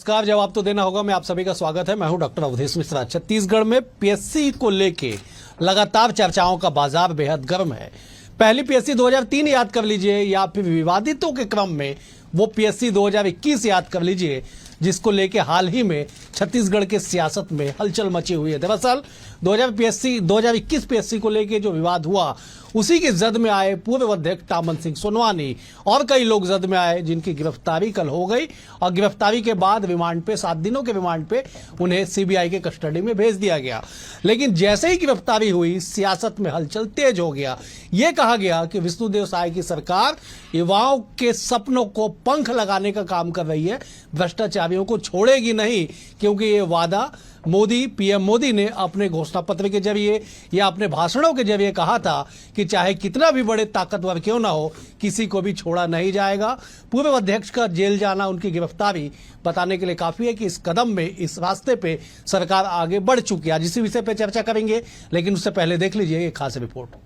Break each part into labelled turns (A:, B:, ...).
A: नमस्कार। जवाब तो देना होगा। मैं आप सभी का स्वागत है। मैं हूं डॉक्टर अवधेश मिश्रा। छत्तीसगढ़ में पीएससी को लेके लगातार चर्चाओं का बाजार बेहद गर्म है। पहली पीएससी 2003 याद कर लीजिए, या फिर विवादितों के क्रम में वो पीएससी 2021 याद कर लीजिए, जिसको लेके हाल ही में छत्तीसगढ़ के सियासत में हलचल मची हुई है। दरअसल 2021 पीएससी को लेके जो विवाद हुआ, उसी की जद में आए पूर्व अध्यक्ष तामन सिंह सोनवानी और कई लोग जद में आए, जिनकी गिरफ्तारी कल हो गई और गिरफ्तारी के बाद रिमांड पे 7 दिनों के रिमांड पे उन्हें सीबीआई के कस्टडी में भेज दिया गया। लेकिन जैसे ही गिरफ्तारी हुई, सियासत में हलचल तेज हो गया। यह कहा गया कि विष्णुदेव साय की सरकार युवाओं के सपनों को पंख लगाने का काम कर रही है, भ्रष्टाचारियों को छोड़ेगी नहीं, क्योंकि ये वादा पीएम मोदी ने अपने घोषणा पत्र के जरिए या अपने भाषणों के जरिए कहा था कि चाहे कितना भी बड़े ताकतवर क्यों ना हो, किसी को भी छोड़ा नहीं जाएगा। पूर्व अध्यक्ष का जेल जाना, उनकी गिरफ्तारी बताने के लिए काफी है कि इस कदम में, इस रास्ते पे सरकार आगे बढ़ चुकी है। इसी विषय पे चर्चा करेंगे, लेकिन उससे पहले देख लीजिए एक खास रिपोर्ट।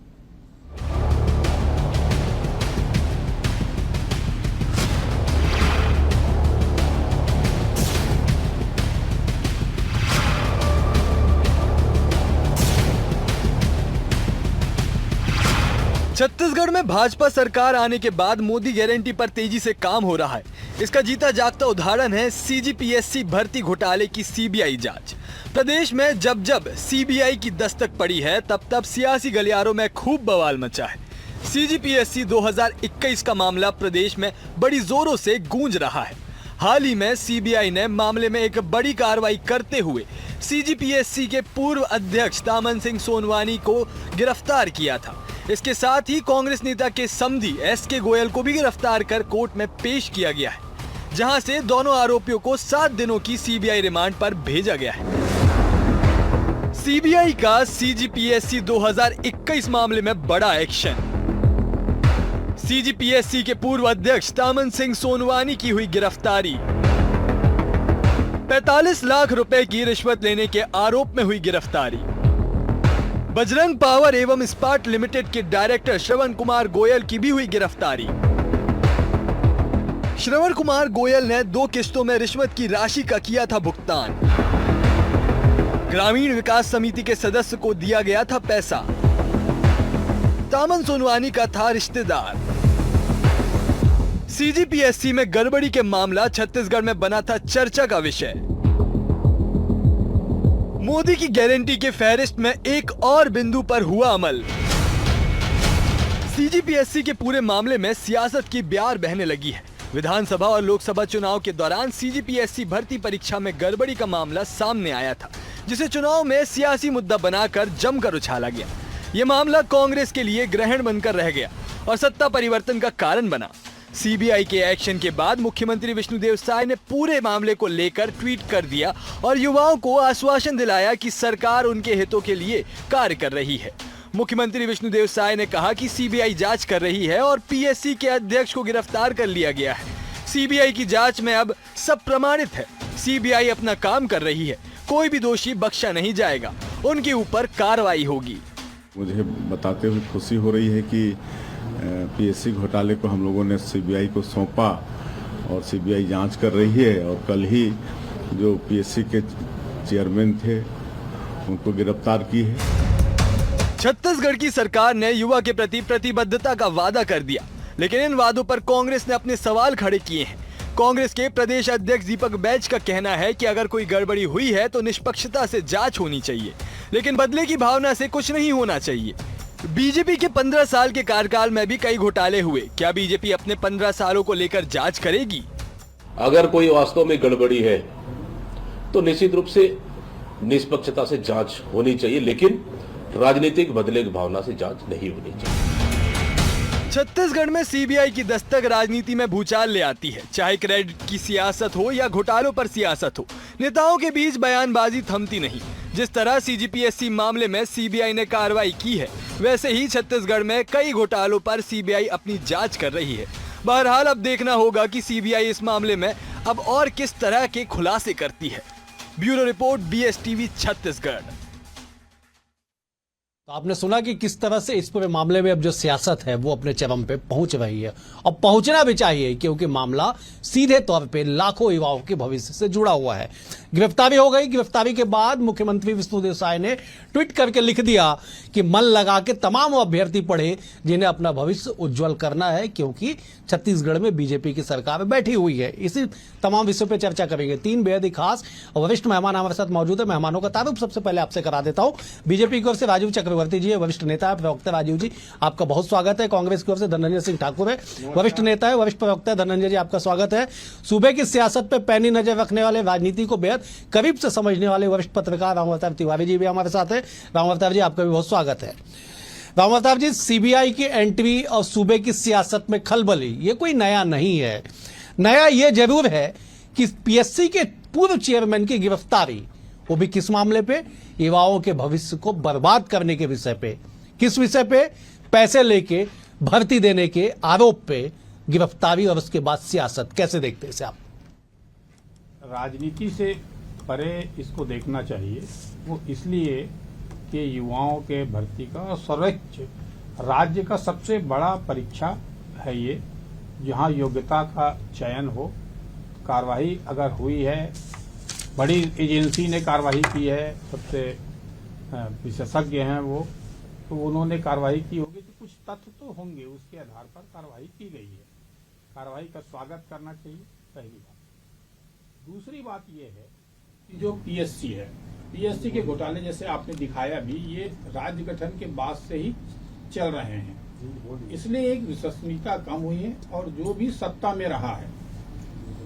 B: छत्तीसगढ़ में भाजपा सरकार आने के बाद मोदी गारंटी पर तेजी से काम हो रहा है। इसका जीता जागता उदाहरण है सीजीपीएससी भर्ती घोटाले की सीबीआई जांच। प्रदेश में जब जब सीबीआई की दस्तक पड़ी है, तब तब सियासी गलियारों में खूब बवाल मचा है। सीजीपीएससी 2021 का मामला प्रदेश में बड़ी जोरों से गूंज रहा है। हाल ही में सीबीआई ने मामले में एक बड़ी कार्रवाई करते हुए सीजीपीएससी के पूर्व अध्यक्ष तामन सिंह सोनवानी को गिरफ्तार किया था। इसके साथ ही कांग्रेस नेता के समधी एसके गोयल को भी गिरफ्तार कर कोर्ट में पेश किया गया है, जहां से दोनों आरोपियों को 7 दिनों की सीबीआई रिमांड पर भेजा गया है। सीबीआई का सीजीपीएससी 2021 मामले में बड़ा एक्शन। सीजीपीएससी के पूर्व अध्यक्ष तामन सिंह सोनवानी की हुई गिरफ्तारी। 45 लाख रुपए की रिश्वत लेने के आरोप में हुई गिरफ्तारी। बजरंग पावर एवं इस्पात लिमिटेड के डायरेक्टर श्रवण कुमार गोयल की भी हुई गिरफ्तारी। श्रवण कुमार गोयल ने 2 किस्तों में रिश्वत की राशि का किया था भुगतान। ग्रामीण विकास समिति के सदस्य को दिया गया था पैसा। तामन सोनवानी का था रिश्तेदार। सीजीपीएससी में गड़बड़ी के मामला छत्तीसगढ़ में बना था चर्चा का विषय। मोदी की गारंटी के फहरिस्त में एक और बिंदु पर हुआ अमल। सीजीपीएससी के पूरे मामले में सियासत की ब्यार बहने लगी है। विधानसभा और लोकसभा चुनाव के दौरान सीजीपीएससी भर्ती परीक्षा में गड़बड़ी का मामला सामने आया था, जिसे चुनाव में सियासी मुद्दा बनाकर जमकर उछाला गया। यह मामला कांग्रेस के लिए ग्रहण बनकर रह गया और सत्ता परिवर्तन का कारण बना। सीबीआई के एक्शन के बाद मुख्यमंत्री विष्णुदेव साय ने पूरे मामले को लेकर ट्वीट कर दिया और युवाओं को आश्वासन दिलाया कि सरकार उनके हितों के लिए कार्य कर रही है। मुख्यमंत्री विष्णुदेव साय ने कहा कि सीबीआई जांच कर रही है और पीएससी के अध्यक्ष को गिरफ्तार कर लिया गया है। सीबीआई की जांच में अब सब प्रमाणित है। सीबीआई अपना काम कर रही है, कोई भी दोषी बख्शा नहीं जाएगा, उनके ऊपर कार्रवाई होगी।
C: मुझे बताते हुए खुशी हो रही है कि पीएससी घोटाले को हम लोगों ने सीबीआई को सौंपा और सीबीआई जांच कर रही है, और कल ही जो पीएससी के चेयरमैन थे उनको गिरफ्तार की है।
B: छत्तीसगढ़ की सरकार ने युवा के प्रति प्रतिबद्धता का वादा कर दिया, लेकिन इन वादों पर कांग्रेस ने अपने सवाल खड़े किए हैं। कांग्रेस के प्रदेश अध्यक्ष दीपक बैज का कहना है कि अगर कोई गड़बड़ी हुई है तो निष्पक्षता से जांच होनी चाहिए, लेकिन बदले की भावना से कुछ नहीं होना चाहिए। बीजेपी के 15 साल के कार्यकाल में भी कई घोटाले हुए। क्या बीजेपी अपने 15 सालों को लेकर जांच करेगी?
D: अगर कोई वास्तव में गड़बड़ी है तो निश्चित रूप से निष्पक्षता से जांच होनी चाहिए, लेकिन राजनीतिक बदले की भावना से जांच नहीं होनी चाहिए।
B: छत्तीसगढ़ में सीबीआई की दस्तक राजनीति में भूचाल ले आती है। चाहे क्रेडिट की सियासत हो या घोटालों पर सियासत हो, नेताओं के बीच बयानबाजी थमती नहीं। जिस तरह सीजीपीएससी मामले में सीबीआई ने कार्रवाई की है, वैसे ही छत्तीसगढ़ में कई घोटालों पर सीबीआई अपनी जांच कर रही है। बहरहाल अब देखना होगा कि सीबीआई इस मामले में अब और किस तरह के खुलासे करती है। Bureau report, BSTV Chhattisgarh.
A: तो आपने सुना कि किस तरह से इस पूरे मामले में अब जो सियासत है वो अपने चरम पे पहुंच रही है और पहुंचना भी चाहिए, क्योंकि मामला सीधे तौर पे लाखों युवाओं के भविष्य से जुड़ा हुआ है। गिरफ्तारी हो गई। गिरफ्तारी के बाद मुख्यमंत्री विष्णुदेव साय ने ट्वीट करके लिख दिया कि मन लगा के तमाम अभ्यर्थी पढ़े जिन्हें अपना भविष्य उज्जवल करना है, क्योंकि छत्तीसगढ़ में बीजेपी की सरकार बैठी हुई है। इसी तमाम विषयों पर चर्चा करेंगे। 3 बेहद ही खास और वरिष्ठ मेहमान हमारे साथ मौजूद है। मेहमानों का तारुफ सबसे पहले आपसे करा देता हूं। बीजेपी की ओर से राजीव चक्रवर्ती जी है, वरिष्ठ नेता है, प्रवक्ता। राजीव जी, आपका बहुत स्वागत है। कांग्रेस की ओर से धनंजय सिंह ठाकुर है, वरिष्ठ नेता है, वरिष्ठ प्रवक्ता है। धनंजय जी, आपका स्वागत है। सूबे की सियासत पर पैनी नजर रखने वाले, राजनीति को बेहद करीब से समझने वाले वरिष्ठ पत्रकार रामअवतार तिवारी जी भी हमारे साथ है। रामअवतार जी, आपका भी बहुत स्वागत है। रामअवतार जी, सीबीआई की एंट्री और सूबे की सियासत में खलबली, ये कोई नया नहीं है। नया ये जरूर है कि पीएससी के पूर्व चेयरमैन की गिरफ्तारी, वो भी किस मामले पे? युवाओं के भविष्य को बर्बाद करने के विषय पे। किस विषय पे? पैसे लेके भर्ती देने के आरोप पे गिरफ्तारी और उसके बाद सियासत। कैसे देखते हैं इसे आप?
E: राजनीति से परे इसको देखना चाहिए। वो इसलिए कि युवाओं के भर्ती का सर्वोच्च राज्य का सबसे बड़ा परीक्षा है ये, जहां योग्यता का चयन हो। कार्रवाई अगर हुई है, बड़ी एजेंसी ने कार्रवाई की है, सबसे विशेषज्ञ हैं वो, तो उन्होंने कार्रवाई की होगी तो कुछ तथ्य तो होंगे, उसके आधार पर कार्रवाई की गई है। कार्रवाई का स्वागत करना चाहिए, पहली बात। दूसरी बात ये है कि जो पीएससी है, पीएससी के घोटाले जैसे आपने दिखाया भी, ये राज्य गठन के बाद से ही चल रहे हैं, इसलिए एक विश्वसनीयता कम हुई है। और जो भी सत्ता में रहा है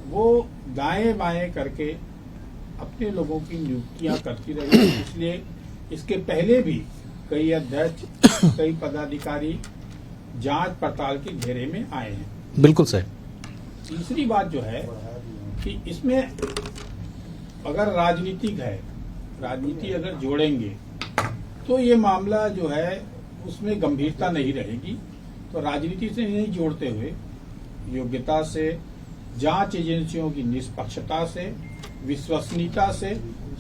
E: वो दाएं बाएं करके अपने लोगों की नियुक्तियां करती रही है। इसलिए इसके पहले भी कई अध्यक्ष, कई पदाधिकारी जांच पड़ताल के घेरे में आए हैं।
A: बिल्कुल सही।
E: तीसरी बात जो है कि इसमें अगर राजनीतिक है, राजनीति अगर जोड़ेंगे तो ये मामला जो है उसमें गंभीरता नहीं रहेगी। तो राजनीति से नहीं जोड़ते हुए योग्यता से, जांच एजेंसियों की निष्पक्षता से, विश्वसनीयता से,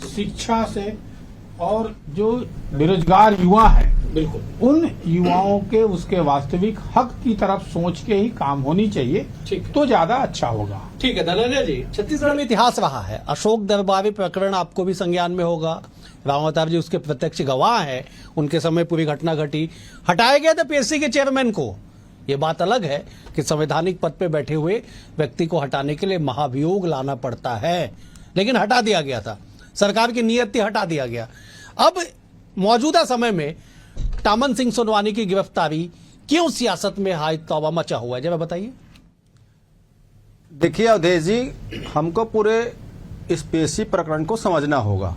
E: शिक्षा से, और जो बेरोजगार युवा है, बिल्कुल उन युवाओं के उसके वास्तविक हक की तरफ सोच के ही काम होनी चाहिए, तो ज्यादा अच्छा होगा।
A: ठीक है धनंजय जी, छत्तीसगढ़ में इतिहास रहा है। अशोक दरबारी प्रकरण आपको भी संज्ञान में होगा। रामअवतार जी उसके प्रत्यक्ष गवाह हैं। उनके समय पूरी घटना घटी, हटाया गया था पीएससी के चेयरमैन को। ये बात अलग है कि संवैधानिक पद पे बैठे हुए व्यक्ति को हटाने के लिए महाभियोग लाना पड़ता है, लेकिन हटा दिया गया था। सरकार की नीयत थी, हटा दिया गया। अब मौजूदा समय में टामन सिंह सोनवानी की गिरफ्तारी क्यों सियासत में हाई तौबा मचा हुआ है, जरा बताइए।
F: देखिए अवधेश जी, हमको पूरे इस पीएससी प्रकरण को समझना होगा।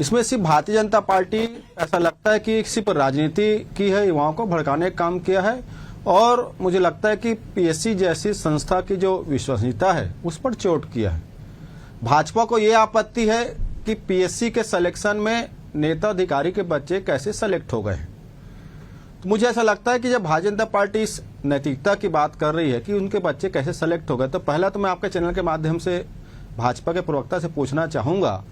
F: इसमें सिर्फ भारतीय जनता पार्टी ऐसा लगता है कि सिर्फ राजनीति की है, युवाओं को भड़काने का काम किया है, और मुझे लगता है कि पीएससी जैसी संस्था की जो विश्वसनीयता है उस पर चोट किया है। भाजपा को ये आपत्ति है कि पीएससी के सिलेक्शन में नेता अधिकारी के बच्चे कैसे सेलेक्ट हो गए। तो मुझे ऐसा लगता है कि जब भारतीय जनता पार्टी इस नैतिकता की बात कर रही है कि उनके बच्चे कैसे सेलेक्ट हो गए, तो पहला तो मैं आपके चैनल के माध्यम से भाजपा के प्रवक्ता से पूछना चाहूंगा,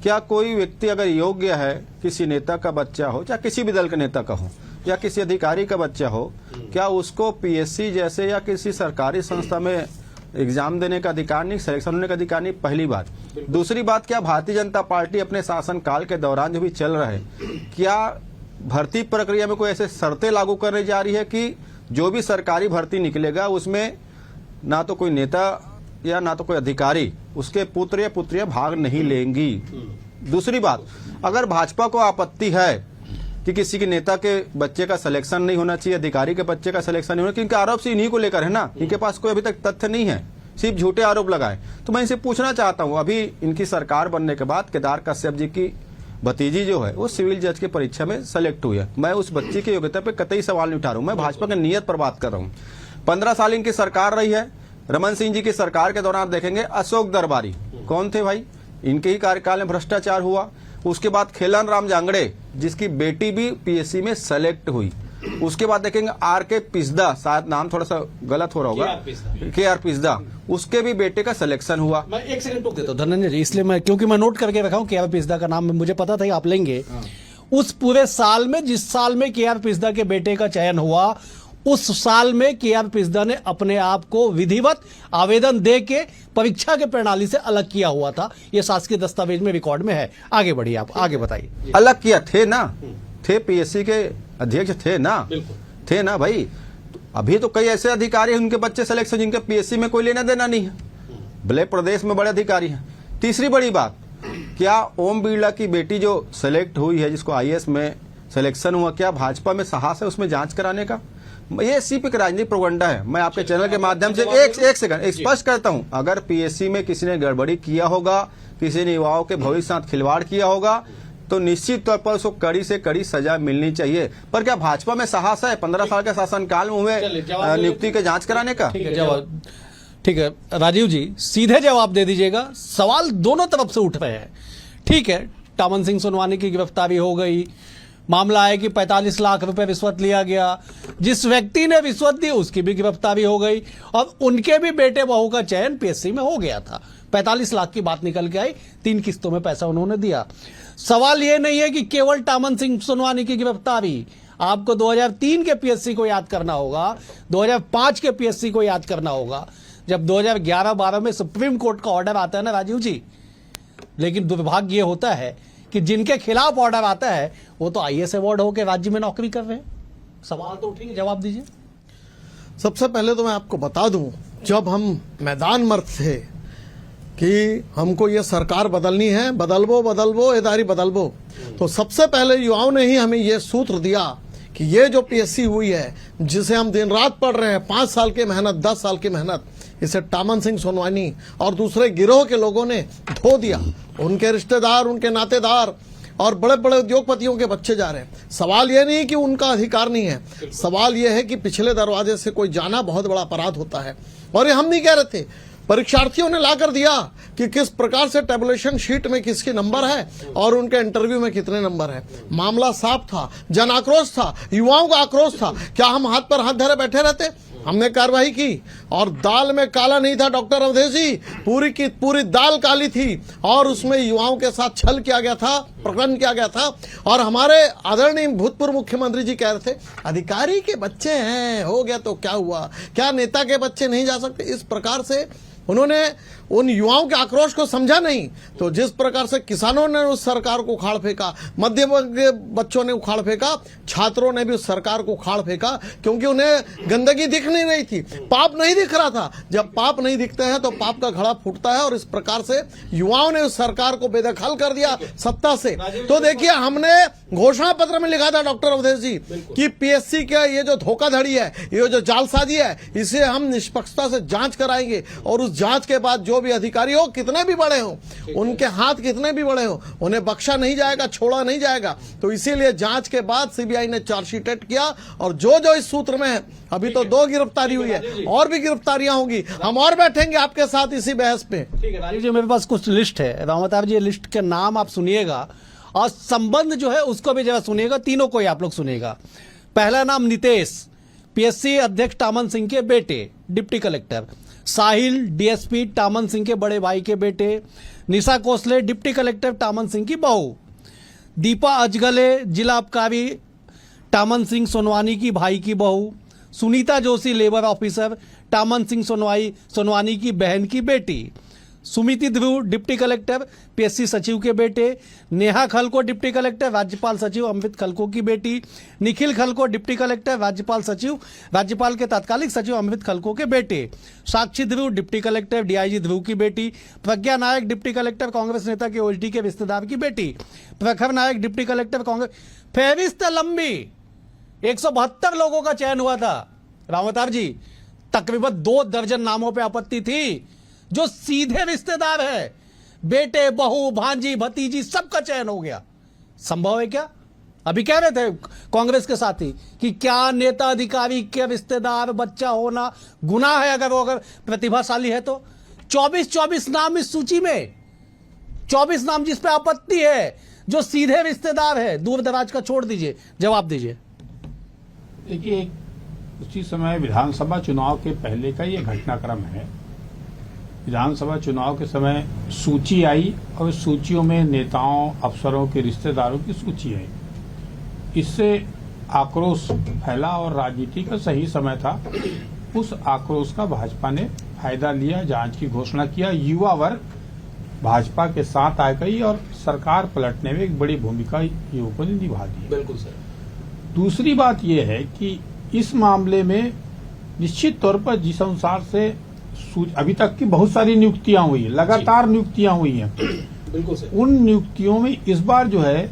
F: क्या कोई व्यक्ति अगर योग्य है, किसी नेता का बच्चा हो, चाहे किसी भी दल के नेता का हो, या किसी अधिकारी का बच्चा हो, क्या उसको पीएससी जैसे या किसी सरकारी संस्था में एग्जाम देने का अधिकार नहीं, सिलेक्शन होने का अधिकार नहीं? पहली बात। दूसरी बात, क्या भारतीय जनता पार्टी अपने शासनकाल के दौरान जो भी चल रहा है, क्या भर्ती प्रक्रिया में कोई ऐसे शर्तें लागू करने जा रही है कि जो भी सरकारी भर्ती निकलेगा उसमें ना तो कोई नेता या ना तो कोई अधिकारी, उसके पुत्र या पुत्रियां भाग नहीं लेंगी? दूसरी बात, अगर भाजपा को आपत्ति है कि किसी के नेता के बच्चे का सिलेक्शन नहीं होना चाहिए, अधिकारी के बच्चे का सिलेक्शन नहीं होना, क्योंकि आरोप से इन्हीं को लेकर है ना, इनके पास कोई अभी तक तथ्य नहीं है, सिर्फ झूठे आरोप लगाए। तो मैं इनसे पूछना चाहता हूं, अभी इनकी सरकार बनने के बाद केदार कश्यप जी की भतीजी जो है वो सिविल जज की परीक्षा में सेलेक्ट हुई है। मैं उस बच्ची की योग्यता पे कतई सवाल नहीं उठा रहा हूं, मैं भाजपा की नीयत पर बात कर रहा हूं। 15 साल इनकी सरकार रही है। रमन सिंह जी की सरकार के दौरान आप देखेंगे अशोक दरबारी कौन थे भाई, इनके ही कार्यकाल में भ्रष्टाचार हुआ। उसके बाद खेलन राम जांगड़े जिसकी बेटी भी पीएससी में सेलेक्ट हुई। उसके बाद देखेंगे आर.के. पिस्दा, शायद नाम थोड़ा सा गलत हो रहा होगा, के.आर. पिस्दा, उसके भी बेटे का सिलेक्शन हुआ।
A: मैं एक सेकंड टोक देता हूँ धनंजय जी, इसलिए मैं, क्योंकि मैं नोट करके रखा हूँ के.आर. पिस्दा का नाम मुझे पता था कि आप लेंगे। उस पूरे साल में, जिस साल में के आर पिस्दा के बेटे का चयन हुआ, उस साल में के आर पिस्दा ने अपने आप को विधिवत आवेदन दे के परीक्षा के प्रणाली से अलग किया हुआ था। यह शासकीय दस्तावेज में रिकॉर्ड में है। आगे बढ़िए, आप आगे बताइए।
F: अलग किया थे ना, थे पीएससी के अध्यक्ष थे ना, थे ना भाई। अभी तो कई ऐसे अधिकारी हैं उनके बच्चे सिलेक्शन जिनके पीएससी में कोई लेना देना नहीं है, भले प्रदेश में बड़े अधिकारी हैं। तीसरी बड़ी बात, क्या ओम बिरला की बेटी जो सेलेक्ट हुई है, जिसको आईएएस में सिलेक्शन हुआ, क्या भाजपा में साहस है उसमें जांच कराने का? ये सिर्फ एक राजनीतिक प्रोपगंडा है। मैं आपके चैनल के माध्यम से एक सेकंड स्पष्ट करता हूं, अगर पीएससी में किसी ने गड़बड़ी किया होगा, किसी ने युवाओं के भविष्य साथ खिलवाड़ किया होगा, तो निश्चित तौर पर उसको कड़ी से कड़ी सजा मिलनी चाहिए। पर क्या भाजपा में साहस है 15 साल के शासनकाल में हुए नियुक्ति के जांच कराने का?
A: ठीक है राजीव जी, सीधे जवाब दे दीजिएगा। सवाल दोनों तरफ से उठ रहे हैं। ठीक है, टामन सिंह सोनवानी की गिरफ्तारी हो गई, मामला है कि 45 लाख रुपए रिश्वत लिया गया, जिस व्यक्ति ने रिश्वत दी उसकी भी गिरफ्तारी हो गई, और उनके भी बेटे बहू का चयन पीएससी में हो गया था। 45 लाख की बात निकल के आई, 3 किस्तों में पैसा उन्होंने दिया। सवाल यह नहीं है कि केवल टामन सिंह सोनवानी की गिरफ्तारी, आपको 2003 के पीएससी को याद करना होगा, 2005 के पीएससी को याद करना होगा, जब 2011-12 में सुप्रीम कोर्ट का ऑर्डर आता है ना राजीव जी। लेकिन दुर्भाग्य ये होता है कि जिनके खिलाफ ऑर्डर आता है वो तो आईएएस अवार्ड होकर राज्य में नौकरी कर रहे हैं। सवाल तो उठेंगे, जवाब दीजिए।
G: सबसे पहले तो मैं आपको बता दूं, जब हम मैदान मर्द थे कि हमको ये सरकार बदलनी है, बदलबो इदारी बदलबो, तो सबसे पहले युवाओं ने ही हमें ये सूत्र दिया कि ये जो पीएससी हुई है, जिसे हम दिन रात पढ़ रहे हैं, 5 साल की मेहनत, 10 साल की मेहनत, इसे टामन सिंह सोनवानी और दूसरे गिरोह के लोगों ने धो दिया। उनके रिश्तेदार, उनके नातेदार और बड़े बड़े उद्योगपतियों के बच्चे जा रहे हैं। सवाल यह नहीं कि उनका अधिकार नहीं है, सवाल यह है कि पिछले दरवाजे से कोई जाना बहुत बड़ा अपराध होता है। और ये हम नहीं कह रहे थे, परीक्षार्थियों ने ला कर दिया कि किस प्रकार से टेबुलेशन शीट में किसके नंबर है और उनके इंटरव्यू में कितने नंबर है। मामला साफ था, जन आक्रोश था, युवाओं का आक्रोश था। क्या हम हाथ पर हाथ धरे बैठे रहते? हमने कार्रवाई की, और दाल में काला नहीं था डॉक्टर अवधेश जी, पूरी की पूरी दाल काली थी, और उसमें युवाओं के साथ छल किया गया था, प्रकरण किया गया था। और हमारे आदरणीय भूतपूर्व मुख्यमंत्री जी कह रहे थे अधिकारी के बच्चे हैं, हो गया तो क्या हुआ, क्या नेता के बच्चे नहीं जा सकते? इस प्रकार से उन्होंने उन युवाओं के आक्रोश को समझा नहीं। तो जिस प्रकार से किसानों ने उस सरकार को उखाड़ फेंका, मध्य वर्ग के बच्चों ने उखाड़ फेंका, छात्रों ने भी उस सरकार को उखाड़ फेंका, क्योंकि उन्हें गंदगी दिख नहीं रही थी, पाप नहीं दिख रहा था। जब पाप नहीं दिखते हैं तो पाप का घड़ा फूटता है, और इस प्रकार से युवाओं ने उस सरकार को बेदखल कर दिया सत्ता से। तो देखिए, हमने घोषणा पत्र में लिखा था डॉक्टर अवधेश जी कि पीएससी का ये जो धोखाधड़ी है, ये जो जालसाजी है, इसे हम निष्पक्षता से जांच कराएंगे, और उस जांच के बाद जो भी अधिकारी हो, कितने भी बड़े हो, उनके हाथ कितने भी बड़े हो, उन्हें बख्शा नहीं जाएगा, छोड़ा नहीं जाएगा। तो इसीलिए जांच के बाद सीबीआई ने चार्जशीट किया, और जो जो इस सूत्र में है, अभी तो 2 गिरफ्तारी हुई है, और भी गिरफ्तारियां होंगी, हम और बैठेंगे आपके साथ इसी बहस पे।
A: ठीक है राजीव जी, मेरे पास कुछ लिस्ट है, रामवतार जी लिस्ट के नाम आप सुनिएगा, और संबंध जो है उसको भी जरा सुनिएगा, तीनों को ही आप लोग सुनिएगा। पहला नाम नितेश, पीएससी अध्यक्ष टामन सिंह के बेटे, डिप्टी कलेक्टर। साहिल, डीएसपी टामन सिंह के बड़े भाई के बेटे। निशा कोसले, डिप्टी कलेक्टर टामन सिंह की बहू। दीपा अजगले, जिला आबकारी टामन सिंह सोनवानी की भाई की बहू। सुनीता जोशी, लेबर ऑफिसर टामन सिंह सोनवानी की बहन की बेटी। सुमिति ध्रुव, डिप्टी कलेक्टर पीएससी सचिव के बेटे। नेहा खलको, डिप्टी कलेक्टर राज्यपाल सचिव अमृत खलको की बेटी। निखिल खलको, डिप्टी कलेक्टर राज्यपाल सचिव, राज्यपाल के तत्कालिक सचिव अमृत खलको के बेटे। साक्षी ध्रुव, डिप्टी कलेक्टर डीआईजी ध्रुव की बेटी। प्रज्ञा नायक, डिप्टी कलेक्टर कांग्रेस नेता के ओएसडी के रिश्तेदार की बेटी। प्रखर नायक, डिप्टी कलेक्टर कांग्रेस। फहरिस्त लंबी, 172 लोगों का चयन हुआ था रामवतार जी। तकरीबन 2 दर्जन नामों पर आपत्ति थी, जो सीधे रिश्तेदार है, बेटे, बहू, भांजी, भतीजी, सबका चयन हो गया। संभव है क्या? अभी कह रहे थे कांग्रेस के साथी कि क्या नेता अधिकारी के रिश्तेदार बच्चा होना गुनाह है, अगर वो अगर प्रतिभाशाली है तो। 24 नाम इस सूची में, 24 नाम जिस पे आपत्ति है, जो सीधे रिश्तेदार है, दूर दराज का छोड़ दीजिए, जवाब दीजिए।
E: देखिए, उसी समय विधानसभा चुनाव के पहले का ये घटनाक्रम है। विधानसभा चुनाव के समय सूची आई, और सूचियों में नेताओं, अफसरों के रिश्तेदारों की सूची आई। इससे आक्रोश फैला और राजनीति का सही समय था। उस आक्रोश का भाजपा ने फायदा लिया, जांच की घोषणा किया, युवा वर्ग भाजपा के साथ आ गई और सरकार पलटने में एक बड़ी भूमिका युवकों ने निभा दी।
A: बिल्कुल सर।
E: दूसरी बात यह है कि इस मामले में निश्चित तौर पर जिस अनुसार से अभी तक की बहुत सारी नियुक्तियां हुई, लगातार नियुक्तियां हुई हैं,
A: बिल्कुल सर।
E: उन नियुक्तियों में इस बार जो है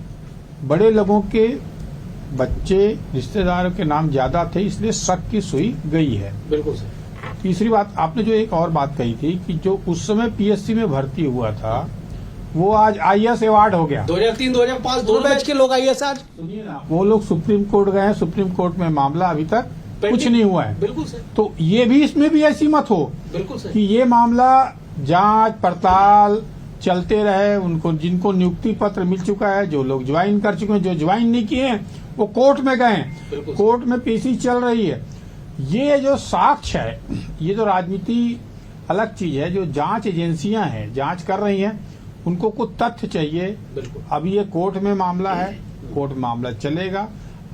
E: बड़े लोगों के बच्चे रिश्तेदारों के नाम ज्यादा थे, इसलिए शक की सुई गई है।
A: बिल्कुल सर।
E: तीसरी बात, आपने जो एक और बात कही थी कि जो उस समय पीएससी में भर्ती हुआ था वो आज आईएएस अवार्ड हो गया।
A: 2003-2005 दो बैच के लोग आईएएस आज।
E: सुनिए ना, वो लोग सुप्रीम कोर्ट गए हैं, सुप्रीम कोर्ट में मामला अभी तक कुछ नहीं हुआ है।
A: बिल्कुल सर।
E: तो ये भी, इसमें भी ऐसी मत हो
A: बिल्कुल सर
E: कि ये मामला जांच पड़ताल चलते रहे, उनको जिनको नियुक्ति पत्र मिल चुका है, जो लोग ज्वाइन कर चुके हैं, जो ज्वाइन नहीं किए हैं वो कोर्ट में गए, कोर्ट में पीसी चल रही है। ये जो साक्ष्य है, ये जो राजनीति अलग चीज है, जो जांच एजेंसियां हैं जांच कर रही हैं, उनको कुछ तथ्य चाहिए। अभी ये कोर्ट में मामला है, कोर्ट में मामला चलेगा,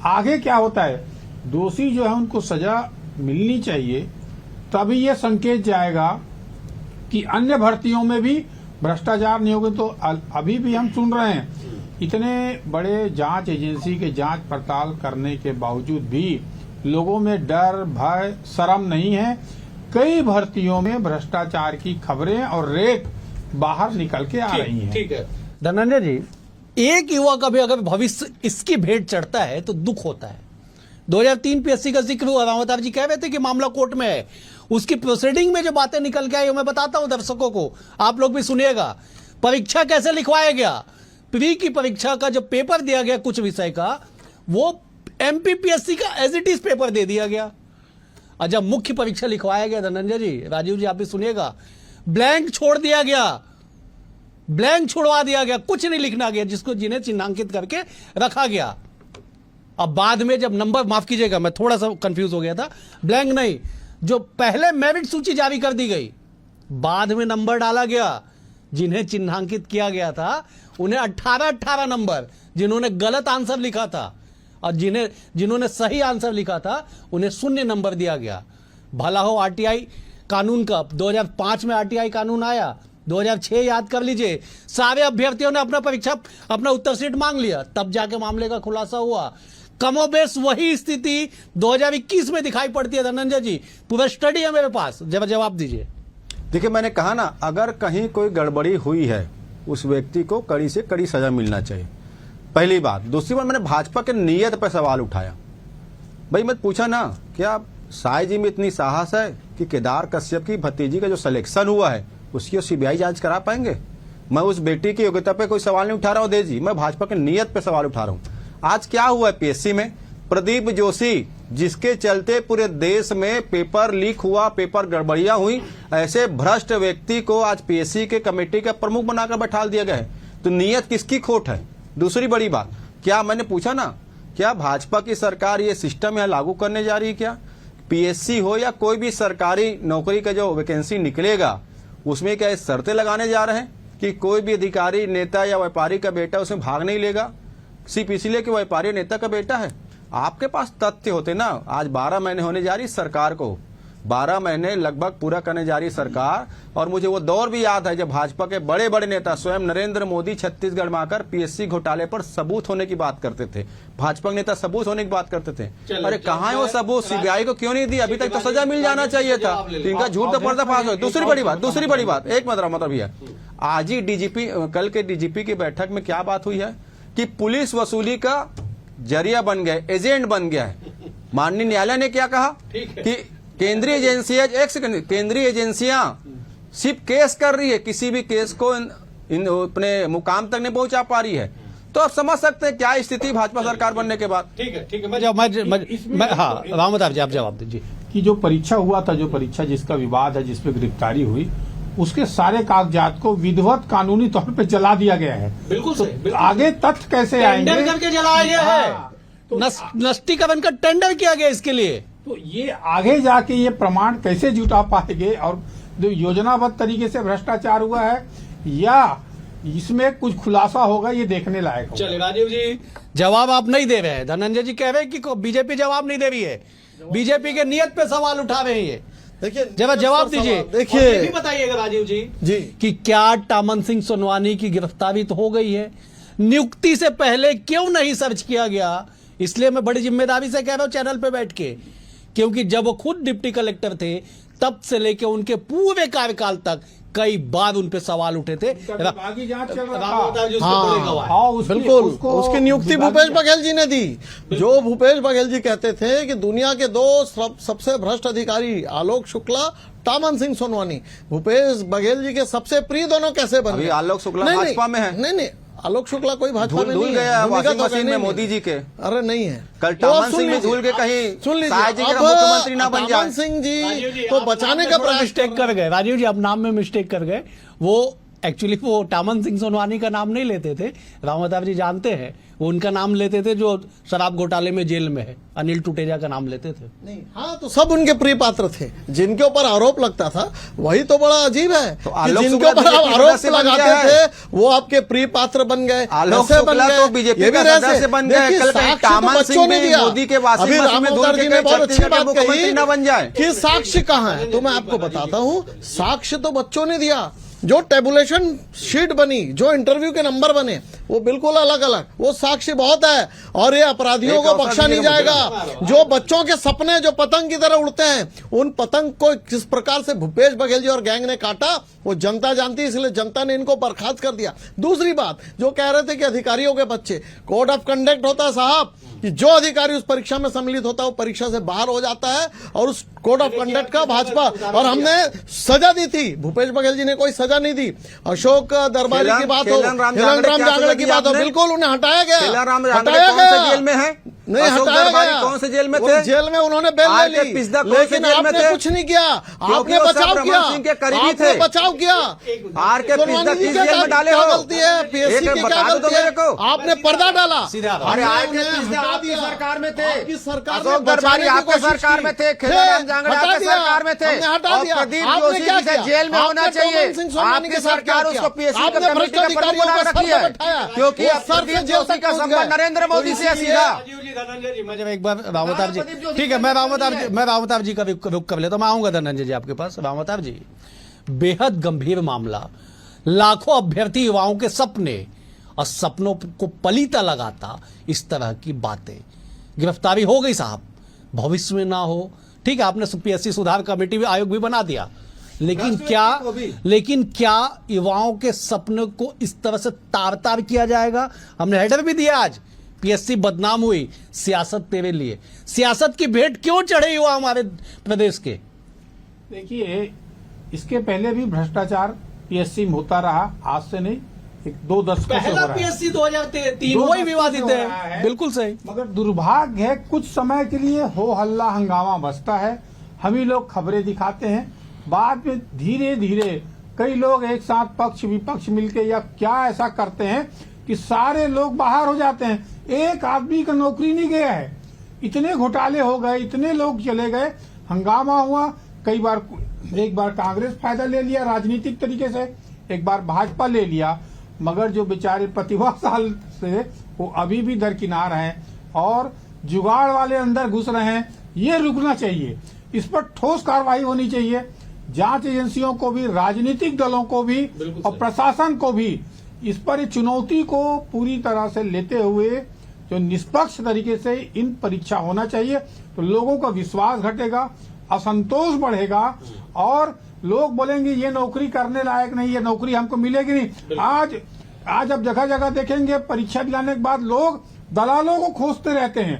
E: आगे क्या होता है, दोषी जो है उनको सजा मिलनी चाहिए, तभी ये संकेत जाएगा कि अन्य भर्तियों में भी भ्रष्टाचार नहीं होगा। तो अभी भी हम सुन रहे हैं इतने बड़े जांच एजेंसी के जांच पड़ताल करने के बावजूद भी लोगों में डर, भय, शर्म नहीं है। कई भर्तियों में भ्रष्टाचार की खबरें और रेत बाहर निकल के आ रही हैं।
A: ठीक है धनंजय जी, एक युवा का भी अगर भविष्य इसकी भेंट चढ़ता है तो दुख होता है। 2003 पीएससी का जिक्र हुआ, रामावतार जी कह रहे थे कि मामला कोर्ट में है, उसकी प्रोसीडिंग में जो बातें निकल के आई मैं बताता हूं दर्शकों को, आप लोग भी सुनिएगा। परीक्षा कैसे लिखवाया गया, प्री की परीक्षा का जो पेपर दिया गया कुछ विषय का, वो एमपीपीएससी का एज इट इज पेपर दे दिया गया। और जब मुख्य परीक्षा लिखवाया गया, धनंजय जी, राजीव जी आप भी सुनिएगा, ब्लैंक छोड़ दिया गया, ब्लैंक छुड़वा दिया गया, कुछ नहीं लिखना गया, जिसको जिन्हें चिन्हांकित करके रखा गया। अब बाद में जब नंबर, माफ कीजिएगा मैं थोड़ा सा कंफ्यूज हो गया था, ब्लैंक नहीं, जो पहले मेरिट सूची जारी कर दी गई, बाद में नंबर डाला गया, जिन्हें चिन्हांकित किया गया था उन्हें 18 नंबर, जिन्होंने गलत आंसर लिखा था और जिन्होंने सही आंसर लिखा था उन्हें 0 नंबर दिया गया। भला हो आरटीआई कानून का, 2005 में आरटीआई कानून आया, 2006 याद कर लीजिए, सारे अभ्यर्थियों ने अपना उत्तर शीट मांग लिया, तब जाके मामले का खुलासा हुआ। कमोबेश वही स्थिति 2021 में दिखाई पड़ती है। धनंजय जी, पूरा स्टडी है मेरे पास, जवाब दीजिए।
F: देखिए, मैंने कहा ना, अगर कहीं कोई गड़बड़ी हुई है उस व्यक्ति को कड़ी से कड़ी सजा मिलना चाहिए, पहली बात। दूसरी बात, मैंने भाजपा के नीयत पर सवाल उठाया। भाई मैं पूछा ना, क्या साई जी में इतनी साहस है कि केदार कश्यप की भतीजी का जो सिलेक्शन हुआ है उसकी सीबीआई जांच करा पाएंगे? मैं उस बेटी की योग्यता पे कोई सवाल नहीं उठा रहा हूँ दे जी, मैं भाजपा के नीयत पे सवाल उठा रहा हूँ। आज क्या हुआ है पीएससी में, प्रदीप जोशी जिसके चलते पूरे देश में पेपर लीक हुआ, पेपर गड़बड़ियां हुई, ऐसे भ्रष्ट व्यक्ति को आज पीएससी के कमेटी का प्रमुख बनाकर बैठा दिया गया है। तो नीयत किसकी खोट है? दूसरी बड़ी बात, क्या मैंने पूछा ना, क्या भाजपा की सरकार ये सिस्टम यहाँ लागू करने जा रही है? क्या पीएससी हो या कोई भी सरकारी नौकरी का जो वैकेंसी निकलेगा उसमें क्या शर्तें लगाने जा रहे हैं कि कोई भी अधिकारी, नेता या व्यापारी का बेटा उसमें भाग नहीं लेगा सिर्फ इसलिए कि व्यापारी नेता का बेटा है? आपके पास तथ्य होते ना। आज 12 महीने होने जा रही सरकार को, 12 महीने लगभग पूरा करने जा रही सरकार। और मुझे वो दौर भी याद है जब भाजपा के बड़े बड़े नेता स्वयं नरेंद्र मोदी छत्तीसगढ़ में आकर पीएससी घोटाले पर सबूत होने की बात करते थे। भाजपा के नेता सबूत होने की बात करते थे। अरे कहाँ है वो सबूत? सीबीआई को क्यों नहीं दी? अभी तक तो सजा मिल जाना चाहिए था। इनका झूठ तो पर्दाफाश हो। दूसरी बड़ी बात, एक मतलब भैया, आज ही डीजीपी, कल के डीजीपी की बैठक में क्या बात हुई है कि पुलिस वसूली का जरिया बन गए, एजेंट बन गया है। माननीय न्यायालय ने क्या कहा कि केंद्रीय एजेंसियां, एक सेकंड, केंद्रीय एजेंसियां सिर्फ केस कर रही है, किसी भी केस को अपने मुकाम तक नहीं पहुंचा पा रही है। तो आप समझ सकते हैं क्या स्थिति भाजपा सरकार बनने के बाद।
A: ठीक है, मैं हाँ, रामवतार जी आप जवाब दीजिए।
E: कि जो परीक्षा हुआ था, जो परीक्षा जिसका विवाद है, जिसपे गिरफ्तारी हुई, उसके सारे कागजात को विधिवत कानूनी तौर पे जला दिया गया है।
A: बिल्कुल
E: तो
A: सही।
E: आगे तथ्य कैसे आएंगे?
A: टेंडर करके जलाया गया है,
E: तो
A: नष्टीकरण का टेंडर किया गया इसके लिए।
E: तो ये आगे जाके ये प्रमाण कैसे जुटा पाएंगे? और जो योजनाबद्ध तरीके से भ्रष्टाचार हुआ है या इसमें कुछ खुलासा होगा, ये देखने लायक होगा।
A: चलिए राजीव जी, जवाब आप नहीं दे रहे हैं। धनंजय जी कह रहे हैं कि बीजेपी जवाब नहीं दे रही है, बीजेपी के नियत पे सवाल उठा रहे हैं ये।
G: देखिए
A: जवाब दीजिए।
G: देखिए
A: और ये भी बताइएगा राजीव जी
G: जी
A: कि क्या टामन सिंह सोनवानी की गिरफ्तारी तो हो गई है, नियुक्ति से पहले क्यों नहीं सर्च किया गया? इसलिए मैं बड़ी जिम्मेदारी से कह रहा हूं चैनल पे बैठ के, क्योंकि जब वो खुद डिप्टी कलेक्टर थे तब से लेकर उनके पूरे कार्यकाल तक कई बार उन पे सवाल उठे थे।
E: विभागीय जांच चल रहा
A: राम
E: था।
A: जी उसके बड़े गवाह हैं।
E: हाँ,
G: बिल्कुल उसकी नियुक्ति भूपेश
E: विभागीय-
G: बघेल जी ने दी। जो भूपेश बघेल जी कहते थे कि दुनिया के दो सबसे भ्रष्ट अधिकारी आलोक शुक्ला, टामन सिंह सोनवानी, भूपेश बघेल जी के सबसे प्रिय दोनों कैसे बन
F: अभी
G: गए?
F: आलोक शुक्ला
G: नहीं,
F: भाजपा में है।
G: नहीं आलोक शुक्ला कोई भाजपा में
F: धूल
G: नहीं
F: गया
G: है,
F: वॉशिंग
G: भूमिका तो
F: मशीन में
G: कहने
F: मोदी
G: नहीं।
F: जी के।
G: अरे नहीं है,
F: कल
G: तो
F: टामन
G: आप सुन
F: सिंह ने
G: लीजिए,
F: धूल के कहीं
G: सुन लीजिए,
F: शायद जी के
G: अब
F: मुख्यमंत्री ना बन
G: टामन
F: जाए।
G: सिंह
A: राजीव
G: जी को बचाने का प्रयास
A: मिस्टेक कर गए। राजीव जी आप नाम में मिस्टेक कर गए। वो एक्चुअली वो टामन सिंह सोनवानी का नाम नहीं लेते थे, राम अवतार जी जानते हैं, वो उनका नाम लेते थे जो शराब घोटाले में जेल में है, अनिल टुटेजा का नाम लेते थे।
G: नहीं, हाँ तो सब उनके प्रिय पात्र थे, जिनके ऊपर आरोप लगता था। वही तो बड़ा अजीब है
F: तो
G: कि
F: आलोक
G: जिनके
F: शुक्ला
G: ऊपर आप
F: बीजेपी
G: आरोप
F: सदस्य बन
G: लगाते
F: गया है।
G: थे वो आपके प्रिय पात्र बन गए।
F: आलोक
G: कैसे बन
F: शुक्ला
G: गए?
F: तो बीजेपी
G: ये भी
F: का
G: रह
F: सदस्य
G: से-
F: बन गए।
G: देखिए,
F: कल कहीं
G: साक्ष्य तो
F: टामन
G: बच्चों
F: सिंह
G: ने
F: भी
G: दिया।
F: मोदी के वॉशिंग
G: अभी
F: मशीन
G: राम
F: में धूल
G: अवतार
F: के
G: जी ने
F: कहीं
G: बहुत अच्छी
F: छत्तीसगढ़ के
G: बात
F: मुख्यमंत्री
G: कही
F: ना बन जाए।
G: कि साक्ष्य कहाँ है, तो मैं आपको बताता हूँ। साक्ष्य तो बच्चों ने दिया, जो टेबुलेशन शीट बनी, जो इंटरव्यू के नंबर बने, वो बिल्कुल अलग अलग, वो साक्ष्य बहुत है। और ये अपराधियों
F: एक
G: को
F: अवसर
G: बख्शा नहीं
F: दीजिएगा
G: जाएगा। जो बच्चों के सपने जो पतंग की तरह उड़ते हैं, उन पतंग को किस प्रकार से भूपेश बघेल जी और गैंग ने काटा वो जनता जानती है, इसलिए जनता ने इनको बर्खास्त कर दिया। दूसरी बात, जो कह रहे थे कि अधिकारियों के बच्चे, कोड ऑफ कंडक्ट होता है साहब कि जो अधिकारी उस परीक्षा में सम्मिलित होता है वो परीक्षा से बाहर हो जाता है, और उस कोड ऑफ कंडक्ट का भाजपा, और हमने सजा दी थी, भूपेश बघेल जी ने कोई सजा नहीं दी। अशोक दरबारी की बात हो,
F: खेलन राम
G: हिरण राम
F: क्या
G: जांगड़े की
F: सजा
G: बात हो,
F: दी आपने?
G: बिल्कुल उन्हें हटाया गया।
F: खेलन राम जांगड़े
G: हटाया
F: कौन से
G: गया।
F: जेल में है?
G: नहीं,
F: अशोक
G: हटाया
F: दरबारी
G: गया।
F: कौन से जेल में
G: वो
F: थे?
G: जेल में उन्होंने बेल
F: आर
G: ले
F: के
G: ली,
F: पिस्दा कौन से
G: लेकिन
F: जेल में
G: आपने
F: थे?
G: कुछ नहीं किया। आपने
F: वो सब
G: बचाव
F: रमन
G: किया,
F: सिंह के करीबी
G: आपने
F: थे।
G: बचाव किया।
F: आर के पिस्दा
G: सोनवानी जी
F: किस
G: क्या
F: जेल में डाले
G: क्या
F: हो?
G: गलती है? पीएससी
F: एक
G: की क्या
F: बता दो
G: गलती
F: मेरे
G: है?
F: को।
G: आपने पर्दा डाला।
A: सीधा
F: अरे
G: हमने
F: आर के
G: उन्हें
F: पिस्दा
G: हटा
F: आपकी
G: दिया।
F: सरकार में थे।
G: आपकी सरकार ने
F: अशोक दरबारी
G: बचाने की
F: आपके
G: कोशिश
F: सरकार
G: की।
F: में थे। खेलन राम जांगड़े
G: हटा
F: आपके
G: दिया।
F: सरकार में थे।
G: हमने हटा
F: और
G: दिया।
F: प्रदीप
G: आपने
F: जोशी
G: क्या
F: जिसे
G: किया?
F: जेल में होना
G: आपने
F: चाहिए।
G: टोमन सिंह सोनवानी
F: आपकी
G: के साथ
F: सरकार
G: क्या
F: उसको
G: किया?
F: पीएससी
G: आपने
F: का
G: भ्रष्ट
F: कमेटी का प्रमुख
G: अधिकारियों
F: बना
G: को
F: रखी
G: सर पे
F: है,
G: बैठाया।
F: क्योंकि
G: वो
F: अब
G: सर से
F: प्रदीप
G: जेल
F: जोशी
G: तक
F: का
G: पहुंच
F: संबंध
G: गए।
F: नरेंद्र मोदी से है सीधा।
A: राजीव जी, धनंजय जी, मैं जब एक बार रामवतार जी, ठीक है, मैं रामवतार जी का रुक कर लेता हूं। मैं आऊंगा धनंजय जी आपके पास। रामवतार जी, बेहद गंभीर मामला, लाखों अभ्यर्थी युवाओं के सपने और सपनों को पलीता लगाता इस तरह की बातें। गिरफ्तारी हो गई साहब, भविष्य में ना हो, ठीक है, आपने पीएससी सुधार कमेटी भी आयोग भी बना दिया, लेकिन क्या युवाओं के सपने को इस तरह से तार तार किया जाएगा? हमने हेडर भी दिया आज, पीएससी बदनाम हुई, सियासत तेरे लिए। सियासत की भेंट क्यों चढ़े युवा हमारे प्रदेश के?
E: देखिए, इसके पहले भी भ्रष्टाचार पीएससी में होता रहा, आज से नहीं, एक 2 दशकों से हो
A: पहला
E: रहा है।
A: पीएससी 2003
E: दो
A: वही
E: दशकों
A: विवादित
E: से हो रहा
A: है,
E: है।
A: बिल्कुल सही।
E: मगर दुर्भाग्य है, कुछ समय के लिए हो हल्ला हंगामा बचता है, हम ही लोग खबरें दिखाते हैं, बाद में धीरे धीरे कई लोग एक साथ पक्ष विपक्ष मिलके या क्या ऐसा करते हैं कि सारे लोग बाहर हो जाते हैं। एक आदमी का नौकरी नहीं गया है, इतने घोटाले हो गए, इतने लोग चले गए, हंगामा हुआ। कई बार, एक बार कांग्रेस फायदा ले लिया राजनीतिक तरीके से, एक बार भाजपा ले लिया, मगर जो बेचारे प्रतिभाशाली से वो अभी भी दरकिनार हैं और जुगाड़ वाले अंदर घुस रहे हैं। ये रुकना चाहिए, इस पर ठोस कार्रवाई होनी चाहिए। जांच एजेंसियों को भी, राजनीतिक दलों को भी और प्रशासन को भी इस पर चुनौती को पूरी तरह से लेते हुए जो निष्पक्ष तरीके से इन परीक्षा होना चाहिए, तो लोगों का विश्वास घटेगा, असंतोष बढ़ेगा और लोग बोलेंगे ये नौकरी करने लायक नहीं, ये नौकरी हमको मिलेगी नहीं। आज अब जगह जगह देखेंगे परीक्षा दिलाने के बाद लोग दलालों को खोजते रहते हैं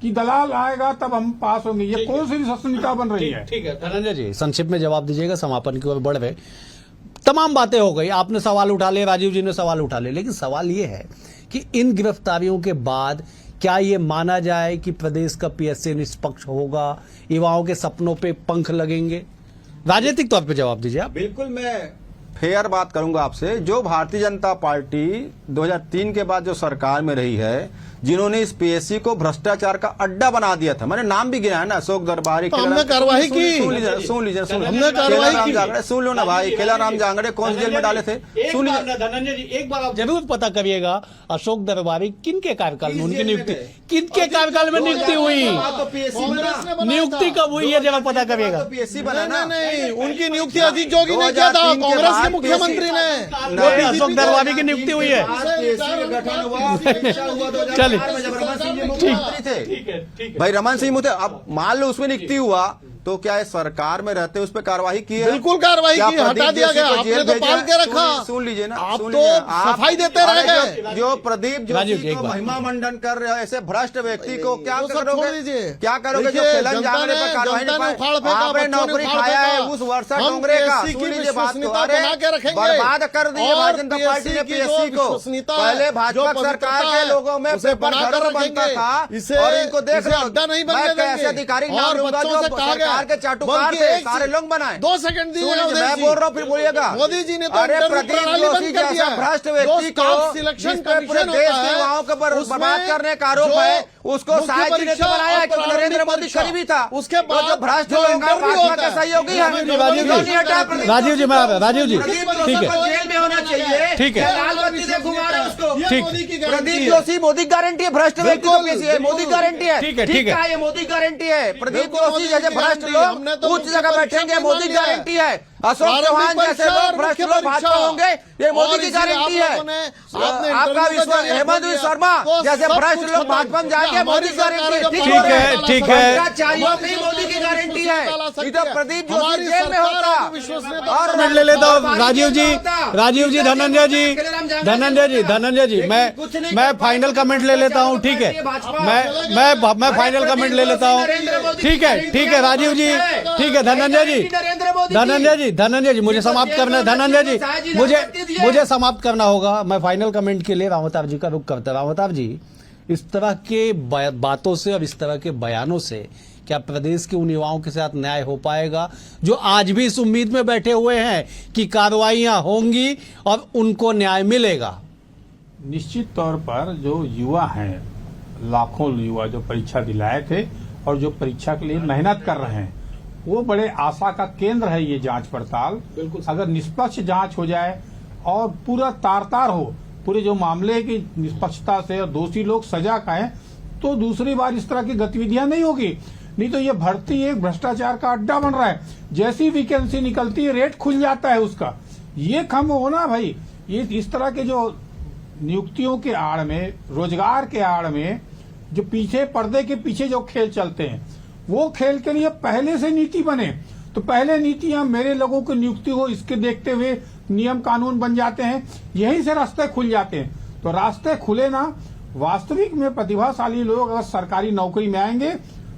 E: कि दलाल आएगा तब हम पास होंगे। ये कौन सी सस्ता बन रही है?
A: ठीक है धनंजय जी, संक्षिप्त में जवाब दीजिएगा, समापन की ओर बढ़ रहे। तमाम बातें हो गई, आपने सवाल उठा लिए, राजीव जी ने सवाल उठा लिए, लेकिन सवाल ये है कि इन गिरफ्तारियों के बाद क्या ये माना जाए कि प्रदेश का पीएससी निष्पक्ष होगा, युवाओं के सपनों पे पंख लगेंगे? राजनीतिक तौर पे जवाब दीजिए आप।
F: बिल्कुल, मैं फेयर बात करूंगा आपसे। जो भारतीय जनता पार्टी 2003 के बाद जो सरकार में रही है, जिन्होंने इस पीएससी को भ्रष्टाचार का अड्डा बना दिया था, मैंने नाम भी गिना है ना, अशोक दरबारी,
G: तो हमने कार्रवाई की।
F: सुन लीजिए
G: हमने कार्रवाई की।
F: जांगड़े सुन लो ना भाई, केलाराम जांगड़े कौन जेल में डाले थे, सुन लीजिए।
A: धनंजय जी एक बार आप जरूर पता करिएगा अशोक दरबारी किनके कार्यकाल में उनकी नियुक्ति, किनके कार्यकाल में नियुक्ति हुई, नियुक्ति कब हुई है जरा पता करिएगा।
F: पीएससी बना ना,
G: नहीं, उनकी नियुक्ति अजीत जोगी ने किया था, कांग्रेस के मुख्यमंत्री ने।
A: अशोक दरबारी की नियुक्ति हुई है। चलिए
F: भाई, रमन सिंह मुझे अब मान लो उसमें नियुक्ति हुआ तो क्या है सरकार में रहते उस पर कार्रवाई की है?
G: बिल्कुल कार्रवाई
F: क्या
G: की, हटा
F: प्रदीप
G: दिया
F: जोशी
G: गया,
F: को
G: आपने
F: जेल
G: तो
F: भेजा
G: पाल
F: है?
G: के रखा।
F: सुन लीजिए ना,
G: आप
F: सुन
G: तो
F: लीजिए। आप
G: सफाई देते रह गए।
F: जो प्रदीप
A: राजीव जी,
F: जोशी
A: एक
F: को
A: बात।
F: महिमा मंडन कर रहे हो ऐसे भ्रष्ट व्यक्ति को क्या
G: वो सब छोड़
F: करोगे?
G: दीजिए।
F: क्या करोगे जो
G: देखिए,
F: खेलन
G: जनता
F: जागने
G: ने-
F: पर कार्रवाई
G: जनता ने
F: नहीं
G: उखाड़
F: पाई?
G: फेंका,
F: आपने
G: बच्चों ने
F: नौकरी
G: उखाड़
F: खाया है
G: फेंका।
F: उस वर्षा
G: हम
F: डोंगरे का,
G: PSC की
F: सुन लीजिए बात को।
G: विश्वसनीयता
F: अरे
G: बना के रखेंगे।
F: बर्बाद कर दी है
G: और
F: भारतीय जनता पार्टी ने
G: PSC की
F: पीएससी
G: जो
F: को।
G: विश्वसनीयता
F: पहले
G: है,
F: भाजपा
G: जो
F: सरकार
G: पवित्रता
F: के
G: है,
F: लोगों में
G: उसे
F: पेपर
G: बना
F: घर
G: कर
F: बनता
G: रखेंगे।
F: था
G: इसे-
F: और इनको देख
G: इसे
F: रहे हो,
G: अड्डा नहीं बनने
F: मैं
G: देंगे।
F: कैसे अधिकारिक नाम
G: और
F: लूंगा
G: बच्चों
F: जो
G: से कहा गया,
F: सरकार के चाटुकार
G: बल्कि
F: थे,
G: एक
F: सारे लोग बनाए।
G: 2 सेकंड दीजिए
F: सुनिए,
G: अवधेश
F: मैं
G: जी।
F: बोल रहा हूँ फिर बोलिएगा।
G: मोदी जी ने तो
F: अरे
G: इंटरव्यू
F: प्रदीप
G: प्रणाली
F: जोशी
G: बंद कर दिया
F: जैसा
G: है।
F: भ्रष्ट
G: जो
F: व्यक्ति को
G: स्टाफ सिलेक्शन
F: जिस पे पूरे
G: कमीशन
F: देश
G: होता
F: के
G: है,
F: युवाओं के पर
G: उसमें
F: बर्बाद करने का आरोप
G: जो
F: है, उसको
G: मुख्य
F: शायद ही
G: परीक्षा
F: बनाया है
G: और
F: क्योंकि नरेंद्र मोदी
G: परीक्षा,
F: करीबी था।
G: उसके
F: वो
G: बाद
F: जो भ्रष्ट
G: जो
F: लोग हैं
G: इंटरव्यू
F: भाजपा
G: होता
F: के
G: है।
F: सहयोगी हैं।
A: राजीव जी,
F: क्यों नहीं हटा प्रदीप?
A: राजीव जी, मैं राजीव जी
F: प्रदीप
A: ठीक
F: जोशी को
A: है,
F: जेल में होना चाहिए।
A: ठीक है।
F: लाल बत्ती से घुमा रहे हैं उसको।
G: ये
A: ठीक।
G: मोदी की गारंटी
F: प्रदीप
G: है।
F: जोशी मोदी गारंटी है, भ्रष्ट व्यक्ति को
G: बिल्कुल,
F: पीसी है, मोदी
G: बिल्कुल।
F: गारंटी है।
A: ठीक है, ठीक है।
F: है, ये मोदी गारंटी है। प्रदीप
G: बिल्कुल
F: जोशी
G: मोदी
F: जैसे
G: की
F: भ्रष्ट
G: गारंटी है। हमने
F: लोग
G: तो
F: उच्च जगह
G: मुख्य
F: बैठेंगे,
G: परीक्षा
F: मोदी
G: मान लिया है।
F: गारंटी है। अशोक
G: प्रारंभिक
F: चौहान जैसे
G: परीक्षा
F: लोग
G: और
F: भ्रष्ट
G: मुख्य
F: लोग भाजपा
G: परीक्षा।
F: होंगे, ये मोदी
G: और
F: की
G: इसीलिए
F: गारंटी है।
G: आप लोगों ने- आपने
F: आपका
G: इंटरव्यू का
F: विश्वास
G: जरिया
F: हेमंत
G: खोल दिया।
F: शर्मा
G: तो
F: जैसे
G: सब
F: भ्रष्ट
G: कुछ
F: लोग
G: खत्म।
F: भाजपा में जाएंगे,
G: हमारी
F: मोदी गारंटी है।
G: सरकार
A: ठीक है, ठीक है।
F: भ्रष्टाचारियों की मोदी की गारंटी है। नहीं तो प्रदीप जोशी जेल में होता और
A: मिनट ले लेता हूँ। राजीव जी, राजीव जी, धनंजय जी, धनंजय जी, मैं फाइनल कमेंट ले लेता हूँ। ठीक है, मैं फाइनल कमेंट ले लेता हूँ। ठीक है राजीव जी, ठीक है धनंजय जी, मुझे समाप्त करना है। धनंजय जी, मुझे समाप्त करना होगा। मैं फाइनल कमेंट के लिए रावतार जी का रुख करता। रावतार जी, इस तरह के बातों से और इस तरह के बयानों से क्या प्रदेश के उन युवाओं के साथ न्याय हो पाएगा जो आज भी इस उम्मीद में बैठे हुए हैं कि कार्रवाइयां होंगी और उनको न्याय मिलेगा?
E: निश्चित तौर पर जो युवा हैं, लाखों युवा जो परीक्षा दिलाए थे और जो परीक्षा के लिए मेहनत कर रहे हैं, वो बड़े आशा का केंद्र है ये जांच पड़ताल। अगर निष्पक्ष जांच हो जाए और पूरा तार हो, पूरे जो मामले की निष्पक्षता से और दोषी लोग सजा खाएं, तो दूसरी बार इस तरह की गतिविधियां नहीं होगी। नहीं तो ये भर्ती एक भ्रष्टाचार का अड्डा बन रहा है। जैसी वैकेंसी निकलती है रेट खुल जाता है उसका। ये खम होना भाई, ये इस तरह के जो नियुक्तियों के आड़ में, रोजगार के आड़ में जो पीछे पर्दे के पीछे जो खेल चलते हैं, वो खेल के लिए पहले से नीति बने। तो पहले नीतियां मेरे लोगों की नियुक्ति हो, इसके देखते हुए नियम कानून बन जाते हैं, यहीं से रास्ते खुल जाते हैं। तो रास्ते खुले ना, वास्तविक में प्रतिभाशाली लोग अगर सरकारी नौकरी में आएंगे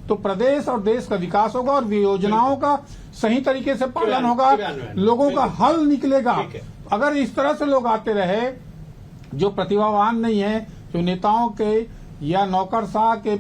E: तो प्रदेश और देश का विकास होगा और योजनाओं का सही तरीके से पालन होगा, लोगों का हल निकलेगा। अगर इस तरह से लोग आते रहे जो प्रतिभावान नहीं है, जो नेताओं के या नौकरशाह के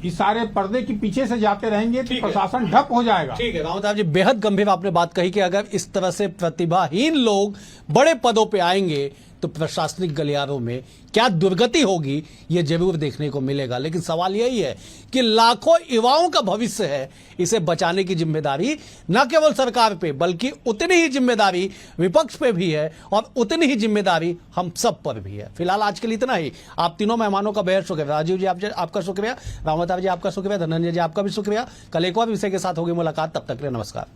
E: इशारे पर्दे के पीछे से जाते रहेंगे, तो प्रशासन ठप हो जाएगा।
A: ठीक है रावत जी, बेहद गंभीर आपने बात कही कि अगर इस तरह से प्रतिभाहीन लोग बड़े पदों पे आएंगे तो प्रशासनिक गलियारों में क्या दुर्गति होगी, ये जरूर देखने को मिलेगा। लेकिन सवाल यही है कि लाखों युवाओं का भविष्य है, इसे बचाने की जिम्मेदारी न केवल सरकार पे बल्कि उतनी ही जिम्मेदारी विपक्ष पे भी है और उतनी ही जिम्मेदारी हम सब पर भी है। फिलहाल आज के लिए इतना ही। आप तीनों मेहमानों का बेहद शुक्रिया। राजीव जी आपका शुक्रिया, रावत जी आपका शुक्रिया, धनंजय जी आपका भी शुक्रिया। कल एक और विषय के साथ होगी मुलाकात, तब तक के लिए नमस्कार।